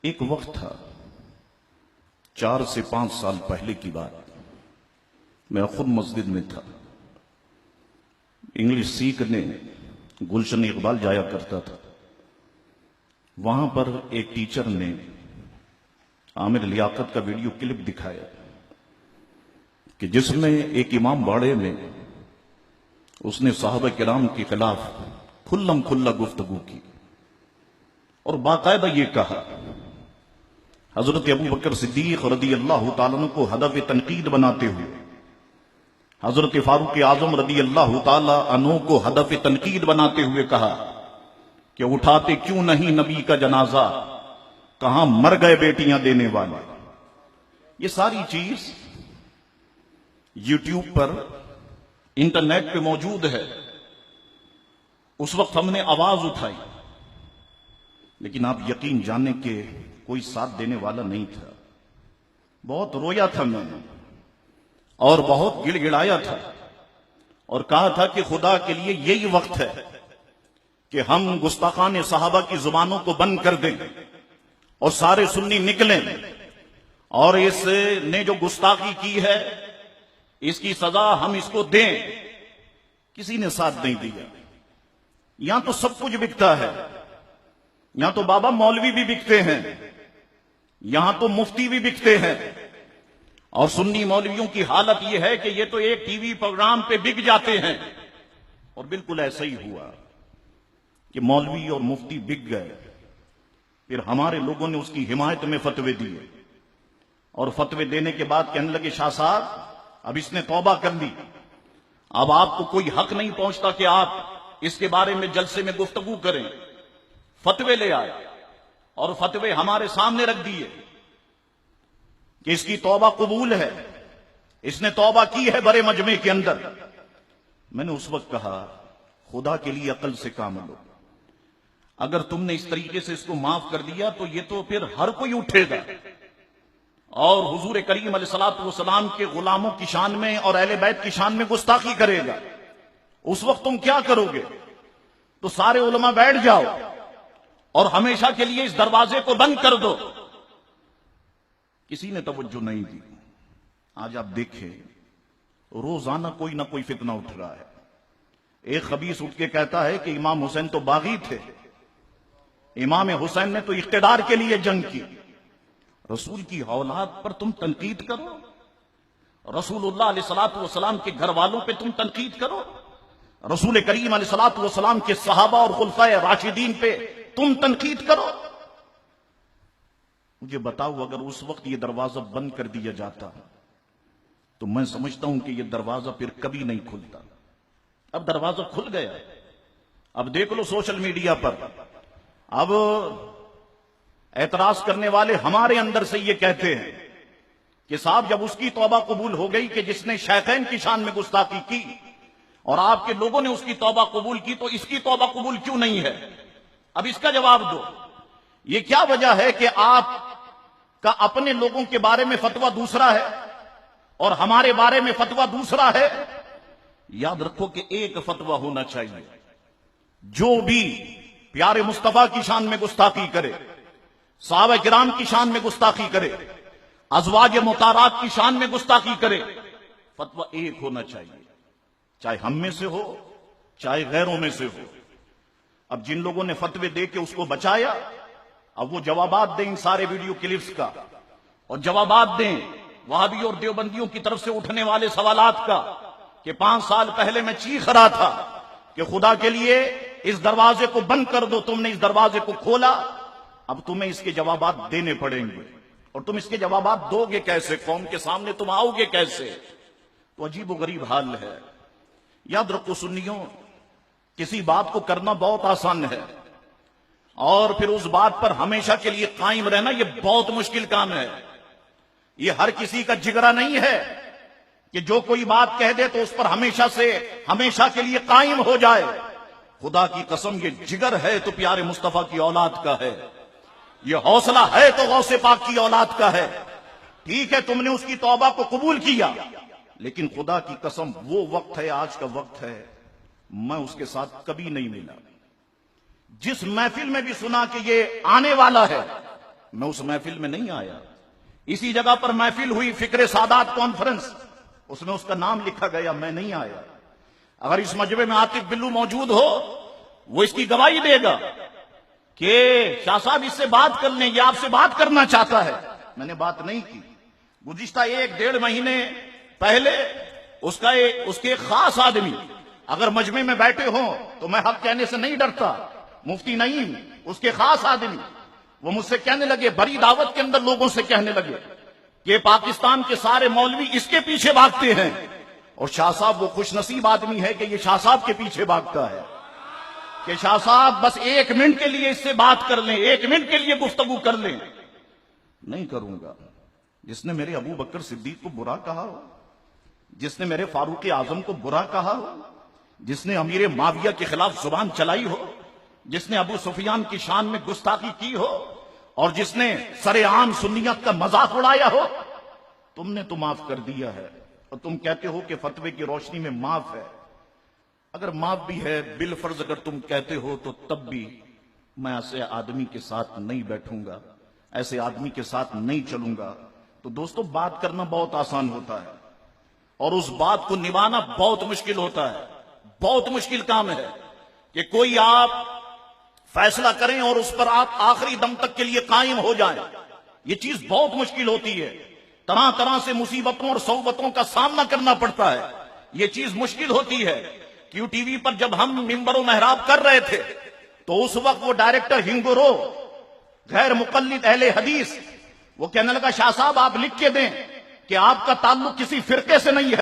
ایک وقت تھا 4 سے 5 سال پہلے کی بات، میں خود مسجد میں تھا، انگلش سیکھنے گلشن اقبال جایا کرتا تھا۔ وہاں پر ایک ٹیچر نے عامر لیاقت کا ویڈیو کلپ دکھایا کہ جس میں ایک امام باڑے میں اس نے صحابہ کرام کے خلاف کھلم کھلا گفتگو کی اور باقاعدہ یہ کہا، حضرت ابو بکر صدیق رضی اللہ تعالیٰ عنہ کو ہدف تنقید بناتے ہوئے، حضرت فاروق اعظم رضی اللہ تعالیٰ عنہ کو ہدف تنقید بناتے ہوئے کہا کہ اٹھاتے کیوں نہیں نبی کا جنازہ، کہاں مر گئے بیٹیاں دینے والے۔ یہ ساری چیز یوٹیوب پر انٹرنیٹ پہ موجود ہے۔ اس وقت ہم نے آواز اٹھائی، لیکن آپ یقین جانیں کہ کوئی ساتھ دینے والا نہیں تھا۔ بہت رویا تھا میں نے اور بہت گڑ گڑایا تھا اور کہا تھا کہ خدا کے لیے یہی وقت ہے کہ ہم گستاخان صحابہ کی زبانوں کو بند کر دیں اور سارے سنی نکلیں اور اس نے جو گستاخی کی ہے اس کی سزا ہم اس کو دیں۔ کسی نے ساتھ نہیں دیا۔ یہاں تو سب کچھ بکتا ہے، یہاں تو بابا مولوی بھی بکتے ہیں، یہاں تو مفتی بھی بکتے ہیں، اور سنی مولویوں کی حالت یہ ہے کہ یہ تو ایک ٹی وی پروگرام پہ بک جاتے ہیں۔ اور بالکل ایسا ہی ہوا کہ مولوی اور مفتی بک گئے۔ پھر ہمارے لوگوں نے اس کی حمایت میں فتوے دیے اور فتوے دینے کے بعد کہنے لگے شاہ صاحب اب اس نے توبہ کر لی، اب آپ کو کوئی حق نہیں پہنچتا کہ آپ اس کے بارے میں جلسے میں گفتگو کریں۔ فتوے لے آئے اور فتوے ہمارے سامنے رکھ دیے کہ اس کی توبہ قبول ہے، اس نے توبہ کی ہے بڑے مجمع کے اندر۔ میں نے اس وقت کہا خدا کے لیے عقل سے کام لو، اگر تم نے اس طریقے سے اس کو معاف کر دیا تو یہ تو پھر ہر کوئی اٹھے گا اور حضور کریم علیہ الصلوۃ والسلام کے غلاموں کی شان میں اور اہل بیت کی شان میں گستاخی کرے گا۔ اس وقت تم کیا کرو گے؟ تو سارے علماء بیٹھ جاؤ اور ہمیشہ کے لیے اس دروازے کو بند کر دو۔ کسی نے توجہ نہیں دی۔ آج آپ دیکھیں روزانہ کوئی نہ کوئی فتنہ اٹھ رہا ہے۔ ایک خبیث اٹھ کے کہتا ہے کہ امام حسین تو باغی تھے، امام حسین نے تو اقتدار کے لیے جنگ کی۔ رسول کی اولاد پر تم تنقید کرو، رسول اللہ علیہ الصلوۃ والسلام کے گھر والوں پہ تم تنقید کرو، رسول کریم علیہ الصلوۃ والسلام کے صحابہ اور خلفائے راشدین پہ تم تنقید کرو۔ مجھے بتاؤ اگر اس وقت یہ دروازہ بند کر دیا جاتا تو میں سمجھتا ہوں کہ یہ دروازہ پھر کبھی نہیں کھلتا۔ اب دروازہ کھل گیا۔ اب دیکھ لو سوشل میڈیا پر، اب اعتراض کرنے والے ہمارے اندر سے یہ کہتے ہیں کہ صاحب جب اس کی توبہ قبول ہو گئی کہ جس نے شیخین کی شان میں گستاخی کی اور آپ کے لوگوں نے اس کی توبہ قبول کی تو اس کی توبہ قبول کیوں نہیں ہے؟ اب اس کا جواب دو۔ یہ کیا وجہ ہے کہ آپ کا اپنے لوگوں کے بارے میں فتویٰ دوسرا ہے اور ہمارے بارے میں فتویٰ دوسرا ہے؟ یاد رکھو کہ ایک فتویٰ ہونا چاہیے۔ جو بھی پیارے مصطفیٰ کی شان میں گستاخی کرے، صحابہ کرام کی شان میں گستاخی کرے، ازواج مطہرات کی شان میں گستاخی کرے، فتویٰ ایک ہونا چاہیے، چاہے ہم میں سے ہو چاہے غیروں میں سے ہو۔ اب جن لوگوں نے فتوے دے کے اس کو بچایا، اب وہ جوابات دیں ان سارے ویڈیو کلپس کا، اور جوابات دیں وہابی اور دیوبندیوں کی طرف سے اٹھنے والے سوالات کا کہ 5 سال پہلے میں چیخ رہا تھا کہ خدا کے لیے اس دروازے کو بند کر دو، تم نے اس دروازے کو کھولا، اب تمہیں اس کے جوابات دینے پڑیں گے۔ اور تم اس کے جوابات دو گے کیسے؟ قوم کے سامنے تم آؤ گے کیسے؟ تو عجیب و غریب حال ہے۔ یاد رکھو سنیوں، کسی بات کو کرنا بہت آسان ہے اور پھر اس بات پر ہمیشہ کے لیے قائم رہنا یہ بہت مشکل کام ہے۔ یہ ہر کسی کا جگرا نہیں ہے کہ جو کوئی بات کہہ دے تو اس پر ہمیشہ کے لیے قائم ہو جائے۔ خدا کی قسم یہ جگر ہے تو پیارے مصطفیٰ کی اولاد کا ہے، یہ حوصلہ ہے تو غوث پاک کی اولاد کا ہے۔ ٹھیک ہے تم نے اس کی توبہ کو قبول کیا، لیکن خدا کی قسم وہ وقت ہے، آج کا وقت ہے، میں اس کے ساتھ کبھی نہیں ملا۔ جس محفل میں بھی سنا کہ یہ آنے والا ہے، میں اس محفل میں نہیں آیا. اسی جگہ پر محفل ہوئی فکر سادات کانفرنس, اس میں اس کا نام لکھا گیا, میں نہیں آیا. اگر اس مجمع میں عاطف بلو موجود ہو, وہ اس کی گواہی دے گا کہ شاہ صاحب اس سے بات کر لیں, یہ آپ سے بات کرنا چاہتا ہے. میں نے بات نہیں کی. گزشتہ 1-1.5 مہینے پہلے اس کے ایک خاص آدمی اگر مجمع میں بیٹھے ہوں تو میں حق کہنے سے نہیں ڈرتا, مفتی نعیم, اس کے خاص آدمی, وہ مجھ سے کہنے لگے, بڑی دعوت کے اندر لوگوں سے کہنے لگے کہ پاکستان کے سارے مولوی اس کے پیچھے بھاگتے ہیں, اور شاہ صاحب وہ خوش نصیب آدمی ہے کہ یہ شاہ صاحب کے پیچھے بھاگتا ہے, کہ شاہ صاحب بس 1 منٹ کے لیے اس سے بات کر لیں, 1 منٹ کے لیے گفتگو کر لیں. نہیں کروں گا. جس نے میرے ابو بکر صدیق کو برا کہا ہو, جس نے میرے فاروق اعظم کو برا کہا ہو, جس نے امیر معاویہ کے خلاف زبان چلائی ہو, جس نے ابو سفیان کی شان میں گستاخی کی ہو, اور جس نے سر عام سنیت کا مذاق اڑایا ہو, تم نے تو معاف کر دیا ہے, اور تم کہتے ہو کہ فتوے کی روشنی میں معاف ہے. اگر معاف بھی ہے, بالفرض اگر تم کہتے ہو, تو تب بھی میں ایسے آدمی کے ساتھ نہیں بیٹھوں گا, ایسے آدمی کے ساتھ نہیں چلوں گا. تو دوستو, بات کرنا بہت آسان ہوتا ہے, اور اس بات کو نبھانا بہت مشکل ہوتا ہے. بہت مشکل کام ہے کہ کوئی آپ فیصلہ کریں اور اس پر آپ آخری دم تک کے لیے قائم ہو جائیں. یہ چیز بہت مشکل ہوتی ہے. طرح طرح سے مصیبتوں اور صعوبتوں کا سامنا کرنا پڑتا ہے. یہ چیز مشکل ہوتی ہے. کیو ٹی وی پر جب ہم منبر و محراب کر رہے تھے تو اس وقت وہ ڈائریکٹر ہنگورو, غیر مقلد اہل حدیث, وہ کہنے لگا, شاہ صاحب آپ لکھ کے دیں کہ آپ کا تعلق کسی فرقے سے نہیں ہے.